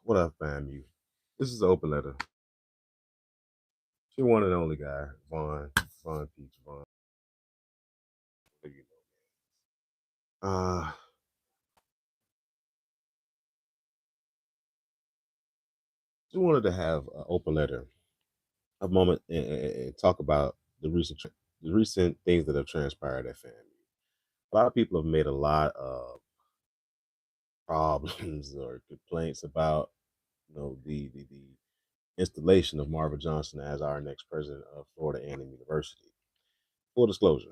What up, fam? This is an open letter. She one and only guy, Vaughn Peach Vaughn. You know. Just wanted to have an open letter, a moment, and talk about the recent things that have transpired at FAMU. A lot of people have made a lot of problems or complaints about, the installation of Marva Johnson as our next president of Florida A&M University. Full disclosure,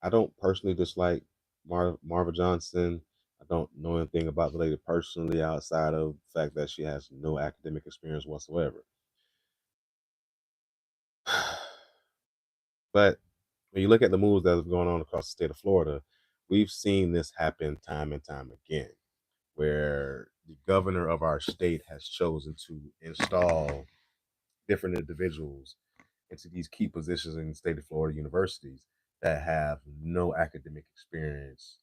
I don't personally dislike Marva Johnson. I don't know anything about the lady personally outside of the fact that she has no academic experience whatsoever. But when you look at the moves that have gone on across the state of Florida, we've seen this happen time and time again, where the governor of our state has chosen to install different individuals into these key positions in the state of Florida universities that have no academic experience,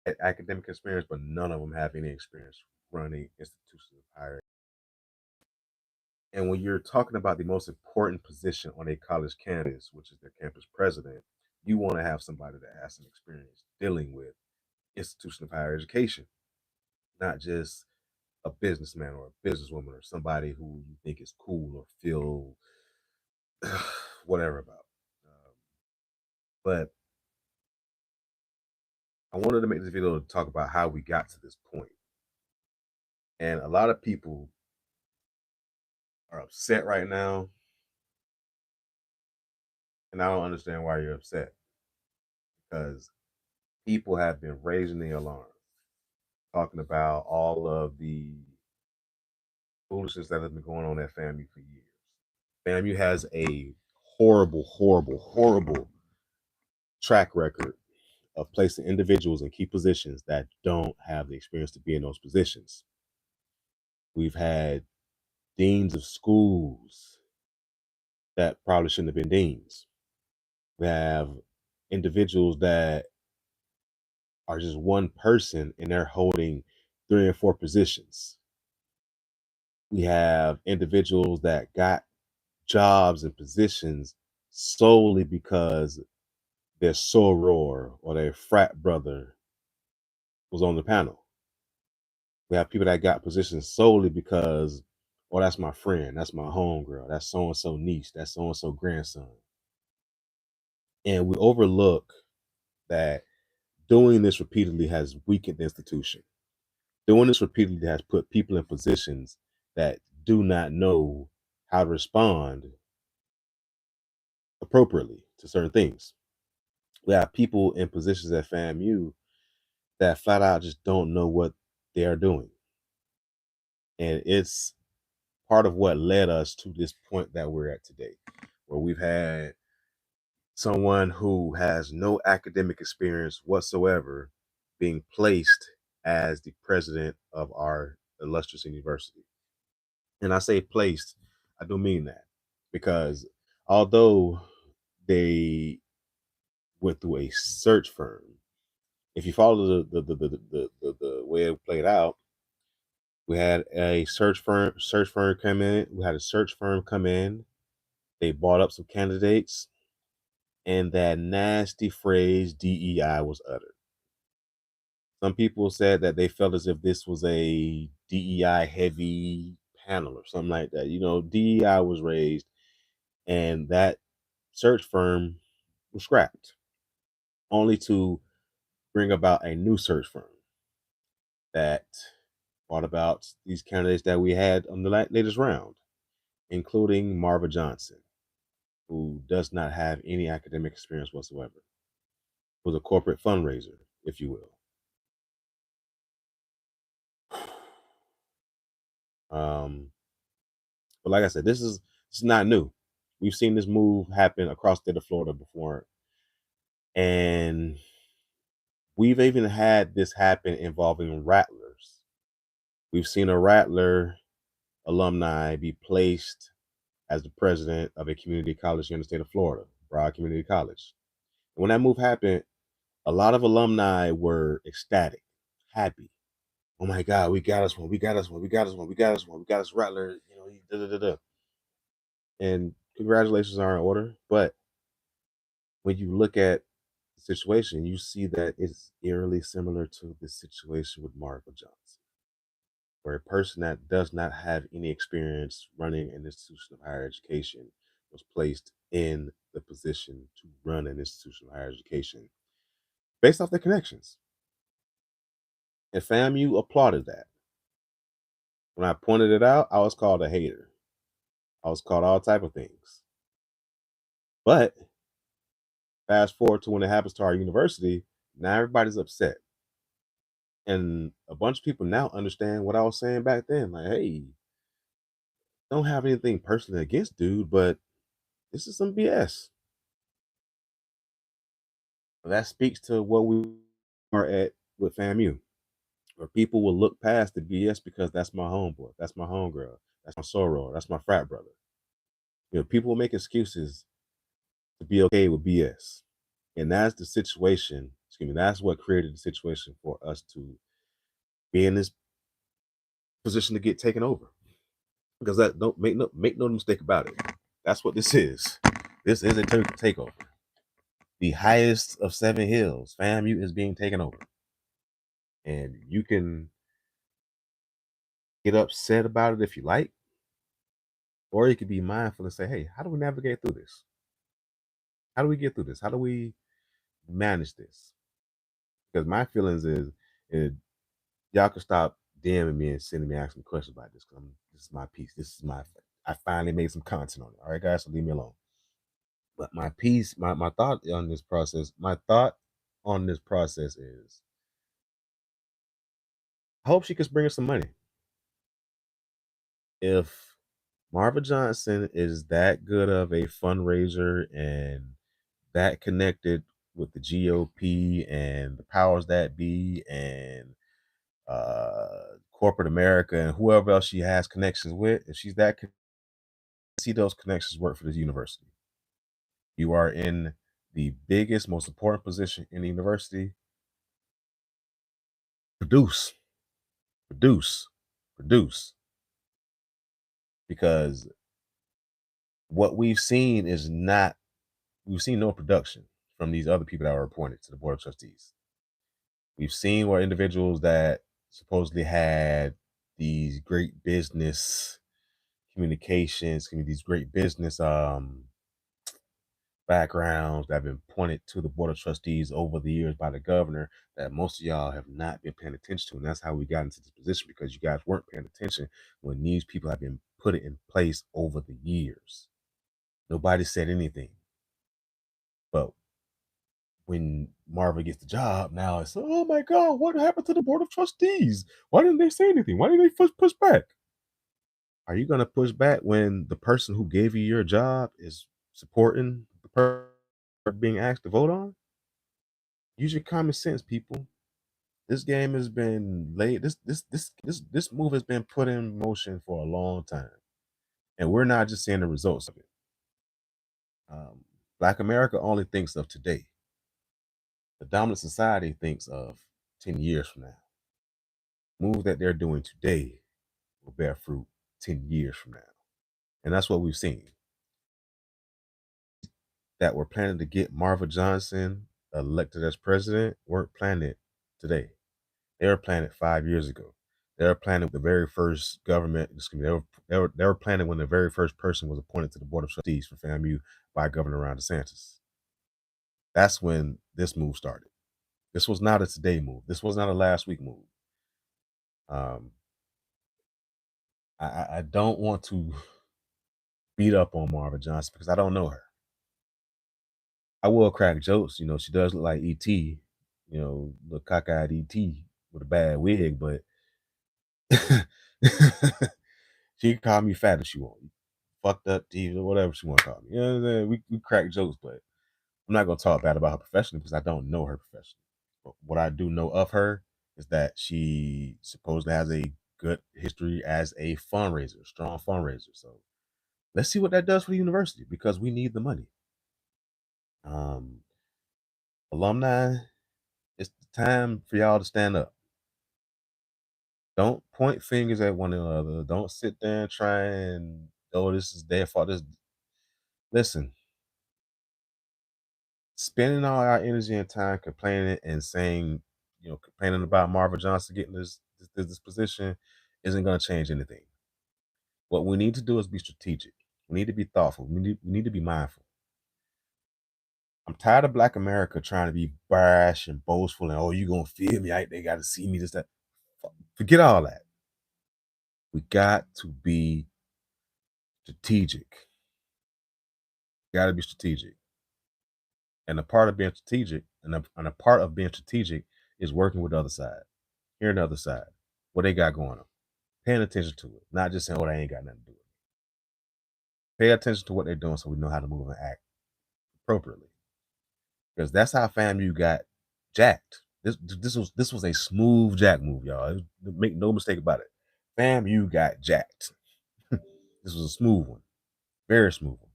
but none of them have any experience running institutions of higher. And when you're talking about the most important position on a college campus, which is the campus president, you want to have somebody that has some experience dealing with institution of higher education, not just a businessman or a businesswoman or somebody who you think is cool or feel whatever about. But I wanted to make this video to talk about how we got to this point. And a lot of people are upset right now, and I don't understand why you're upset, because people have been raising the alarm, talking about all of the foolishness that has been going on at FAMU for years. FAMU has a horrible, horrible, horrible track record of placing individuals in key positions that don't have the experience to be in those positions. We've had deans of schools that probably shouldn't have been deans. We have individuals that are just one person and they're holding 3 or 4 positions. We have individuals that got jobs and positions solely because their soror or their frat brother was on the panel. We have people that got positions solely because, oh, that's my friend, that's my homegirl, that's so and so niece, that's so and so grandson. And we overlook that doing this repeatedly has weakened the institution. Doing this repeatedly has put people in positions that do not know how to respond appropriately to certain things. We have people in positions at FAMU that flat out just don't know what they are doing. And it's part of what led us to this point that we're at today, where we've had someone who has no academic experience whatsoever being placed as the president of our illustrious university. And I say placed, I do mean that, because although they went through a search firm, if you follow the way it played out, we had a search firm come in. We had a search firm come in. They bought up some candidates, and that nasty phrase DEI was uttered. Some people said that they felt as if this was a DEI heavy panel or something like that. DEI was raised, and that search firm was scrapped, only to bring about a new search firm that brought about these candidates that we had on the latest round, including Marva Johnson, who does not have any academic experience whatsoever, was a corporate fundraiser, if you will. But like I said, this is not new. We've seen this move happen across the state of Florida before, and we've even had this happen involving Rattlers. We've seen a Rattler alumni be placed as the president of a community college here in the state of Florida, Broward Community College. And when that move happened, a lot of alumni were ecstatic, happy. Oh my God, we got us one, we got us one, we got us one, we got us one, we got us Rattler, da da da da. And congratulations are in order. But when you look at the situation, you see that it's eerily similar to the situation with Marva Johnson, where a person that does not have any experience running an institution of higher education was placed in the position to run an institution of higher education based off their connections. And FAMU applauded that. When I pointed it out, I was called a hater. I was called all type of things. But fast forward to when it happens to our university, now everybody's upset. And a bunch of people now understand what I was saying back then. Like, hey, don't have anything personally against dude, but this is some BS. That speaks to what we are at with FAMU, where people will look past the BS because that's my homeboy, that's my homegirl, that's my soror, that's my frat brother. People will make excuses to be okay with BS. And that's the situation, excuse me, that's what created the situation for us to be in this position to get taken over. Because that don't make no mistake about it. That's what this is. This is a takeover. The highest of seven hills, FAMU is being taken over. And you can get upset about it if you like, or you could be mindful and say, hey, how do we navigate through this? How do we get through this? How do we manage this? Because my feelings is y'all can stop DMing me and sending me asking questions about this because this is my piece. This is my I finally made some content on it. All right, guys, so leave me alone. But my piece, my thought on this process, is I hope she can bring us some money. If Marva Johnson is that good of a fundraiser and that connected with the GOP and the powers that be and corporate America and whoever else she has connections with, if she's that, see those connections work for this university. You are in the biggest, most important position in the university. Produce, produce, produce. Because what we've seen no production from these other people that were appointed to the board of trustees. We've seen where individuals that supposedly had these great business communications, these great business backgrounds that have been pointed to the board of trustees over the years by the governor that most of y'all have not been paying attention to. And that's how we got into this position, because you guys weren't paying attention when these people have been put in place over the years. Nobody said anything. But when Marva gets the job, now it's, oh my God, what happened to the board of trustees? Why didn't they say anything? Why didn't they push back? Are you going to push back when the person who gave you your job is supporting the person being asked to vote on? Use your common sense, people. This game has been laid. This move has been put in motion for a long time, and we're not just seeing the results of it. Black America only thinks of today. The dominant society thinks of 10 years from now. Moves that they're doing today will bear fruit 10 years from now, and that's what we've seen. That were planning to get Marva Johnson elected as president weren't planning it today. They were planning 5 years ago. They were planning the very first government. Excuse me. They were planning when the very first person was appointed to the board of trustees for FAMU by Governor Ron DeSantis. That's when this move started. This was not a today move. This was not a last week move. Um, I don't want to beat up on Marva Johnson because I don't know her. I will crack jokes. She does look like E.T., the cockeyed E.T. with a bad wig, but she can call me fat if she wants. Fucked up teeth or whatever she want to call me. You know what I'm saying? We crack jokes, but I'm not gonna talk bad about her professionally because I don't know her professionally. But what I do know of her is that she supposedly has a good history as a fundraiser, strong fundraiser. So let's see what that does for the university, because we need the money. Alumni, it's the time for y'all to stand up. Don't point fingers at one another. Don't sit there and try and, oh, this is their fault. This, listen, spending all our energy and time complaining and saying, complaining about Marvin Johnson getting this position isn't going to change anything. What we need to do is be strategic. We need to be thoughtful. We need to be mindful. I'm tired of Black America trying to be brash and boastful and, oh, you gonna feel me? They got to see me. This that. Forget all that. We got to be strategic. Got to be strategic. And a part of being strategic, and a part of being strategic is working with the other side, hearing the other side, what they got going on, paying attention to it, not just saying, "Oh, they ain't got nothing to do with it." Pay attention to what they're doing so we know how to move and act appropriately. Because that's how FAMU got jacked. This was a smooth jack move, y'all. Make no mistake about it. FAMU got jacked. This was a smooth one, very smooth one.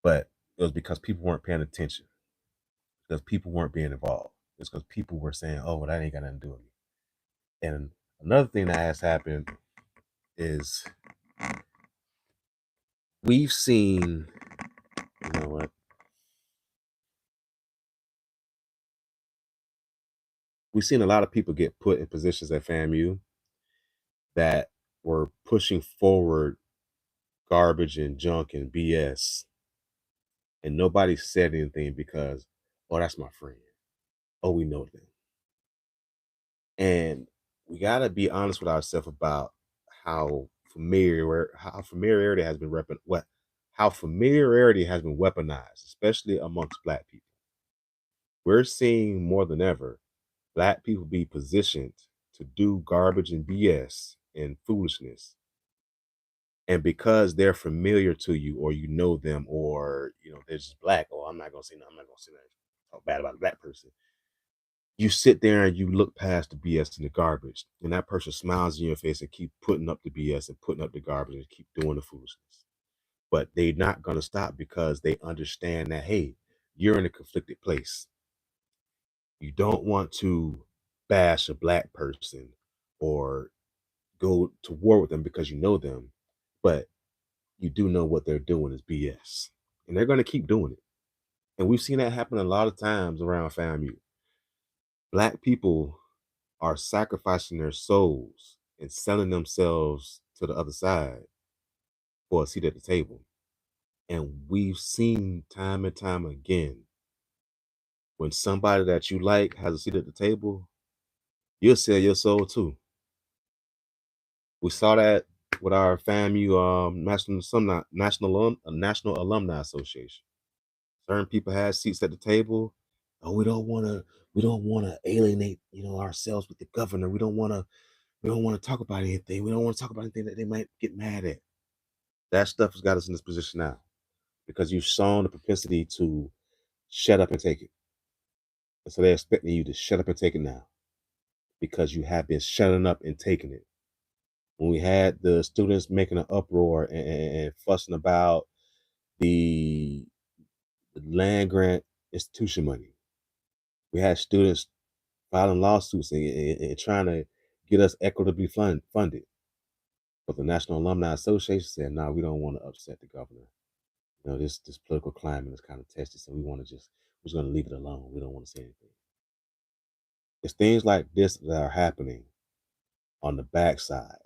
But it was because people weren't paying attention, because people weren't being involved. It's because people were saying, "Oh, well, that ain't got nothing to do with me." And another thing that has happened is we've seen, you know what? We've seen a lot of people get put in positions at FAMU that were pushing forward garbage and junk and BS, and nobody said anything because, oh, that's my friend. Oh, we know them. And we gotta be honest with ourselves about how familiarity has been how familiarity has been weaponized, especially amongst Black people. We're seeing more than ever Black people be positioned to do garbage and BS and foolishness. And because they're familiar to you, or you know them, or they're just Black, oh, I'm not gonna say nothing, I'm not gonna say nothing, talk bad about a Black person. You sit there and you look past the BS and the garbage, and that person smiles in your face and keep putting up the BS and putting up the garbage and keep doing the foolishness. But they're not gonna stop because they understand that, hey, you're in a conflicted place. You don't want to bash a Black person or go to war with them because you know them, but you do know what they're doing is BS. And they're going to keep doing it. And we've seen that happen a lot of times around FAMU. Black people are sacrificing their souls and selling themselves to the other side for a seat at the table. And we've seen time and time again, when somebody that you like has a seat at the table, you'll sell your soul too. We saw that with our FAMU National Alumni Association. Certain people had seats at the table. Oh, we don't want to alienate, ourselves with the governor. We don't want to talk about anything. We don't want to talk about anything that they might get mad at. That stuff has got us in this position now because you've shown the propensity to shut up and take it. And so they're expecting you to shut up and take it now because you have been shutting up and taking it. When we had the students making an uproar and fussing about the land grant institution money, we had students filing lawsuits and trying to get us equitably funded. But the National Alumni Association said, "No, we don't want to upset the governor. This political climate is kind of testy, so we're just going to leave it alone. We don't want to say anything." It's things like this that are happening on the backside,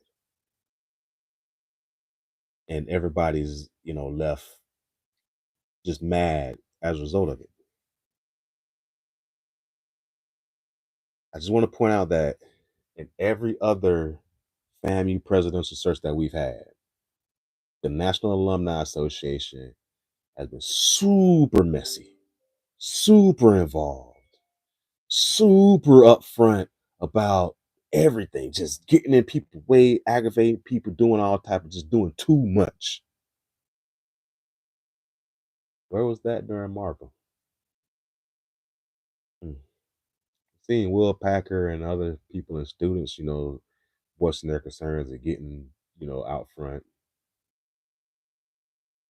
and everybody's left just mad as a result of it. I just want to point out that in every other FAMU presidential search that we've had, the National Alumni Association has been super messy, super involved, super upfront about everything, just getting in people's way, aggravating people, doing all type of just doing too much. Where was that during Markham? Hmm. Seeing Will Packer and other people and students, voicing their concerns and getting, out front.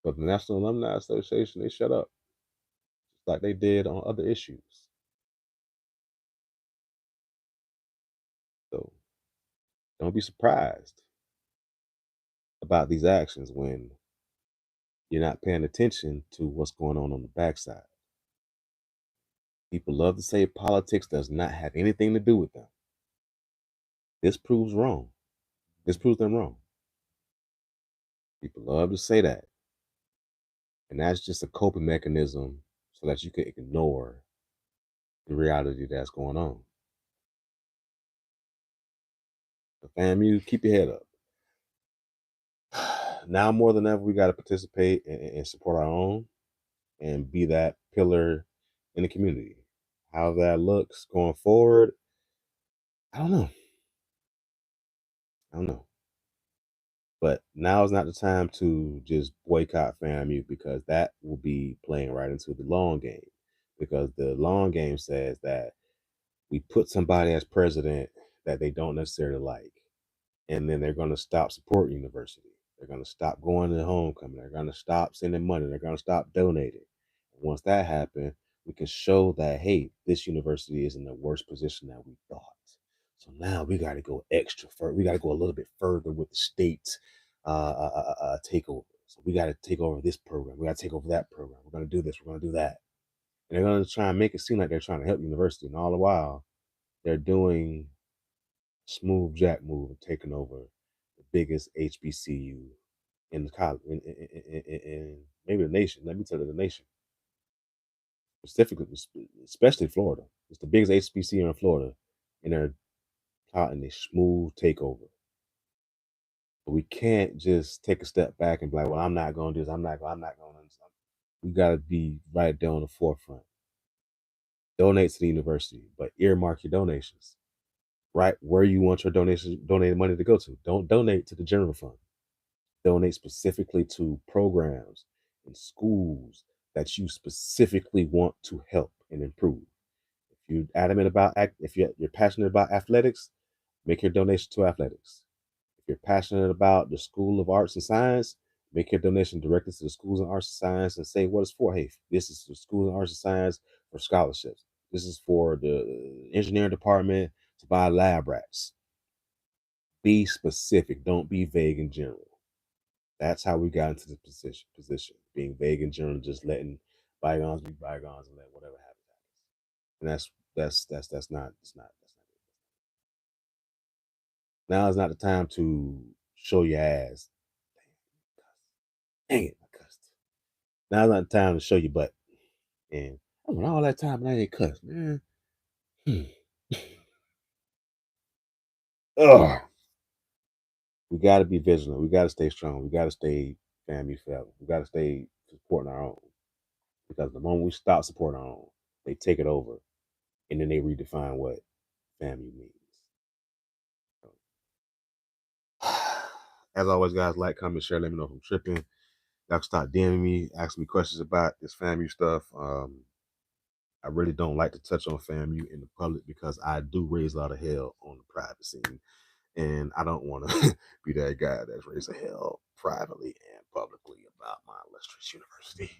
But the National Alumni Association, they shut up like they did on other issues. So Don't be surprised about these actions when you're not paying attention to what's going on the backside. People love to say politics does not have anything to do with them. This proves wrong. This proves them wrong. People love to say that. And that's just a coping mechanism so that you can ignore the reality that's going on. The FAMU, keep your head up. Now more than ever, we got to participate and support our own and be that pillar in the community. How that looks going forward, I don't know. I don't know. But now is not the time to just boycott FAMU because that will be playing right into the long game. Because the long game says that we put somebody as president that they don't necessarily like, and then they're going to stop supporting university. They're going to stop going to homecoming. They're going to stop sending money. They're going to stop donating. And once that happens, we can show that, hey, this university is in the worst position that we thought. So now we got to go extra further. We got to go a little bit further with the state takeover. So we got to take over this program. We got to take over that program. We're going to do this. We're going to do that. And they're going to try and make it seem like they're trying to help the university. And all the while, they're doing smooth jack move of taking over the biggest HBCU in the college, in maybe the nation. Let me tell you, the nation, specifically, especially Florida. It's the biggest HBCU in Florida, and they're plotting a smooth takeover. But we can't just take a step back and be like, "Well, I'm not going to do this. I'm not going. I'm not going to." We got to be right there on the forefront. Donate to the university, but earmark your donations right where you want your donated money to go to. Don't donate to the general fund. Donate specifically to programs and schools that you specifically want to help and improve. If you're adamant about if you're passionate about athletics, make your donation to athletics. If you're passionate about the School of Arts and Science, make your donation directly to the Schools of Arts and Science and say what it's for. Hey, this is the School of Arts and Science for scholarships. This is for the engineering department to buy lab rats. Be specific. Don't be vague in general. That's how we got into this position, being vague in general, just letting bygones be bygones and let whatever happen happen. And that's not it. Now is not the time to show your ass. Dang it, I cussed. Now is not the time to show your butt. And I went all that time and I ain't cussed, man. Hmm. Ugh. We got to be vigilant. We got to stay strong. We got to stay family forever. We got to stay supporting our own. Because the moment we stop supporting our own, they take it over and then they redefine what family means. As always, guys, like, comment, share, let me know if I'm tripping. Y'all can start DMing me, asking me questions about this FAMU stuff. I really don't like to touch on FAMU in the public because I do raise a lot of hell on the private scene. And I don't want to be that guy that's raising hell privately and publicly about my illustrious university.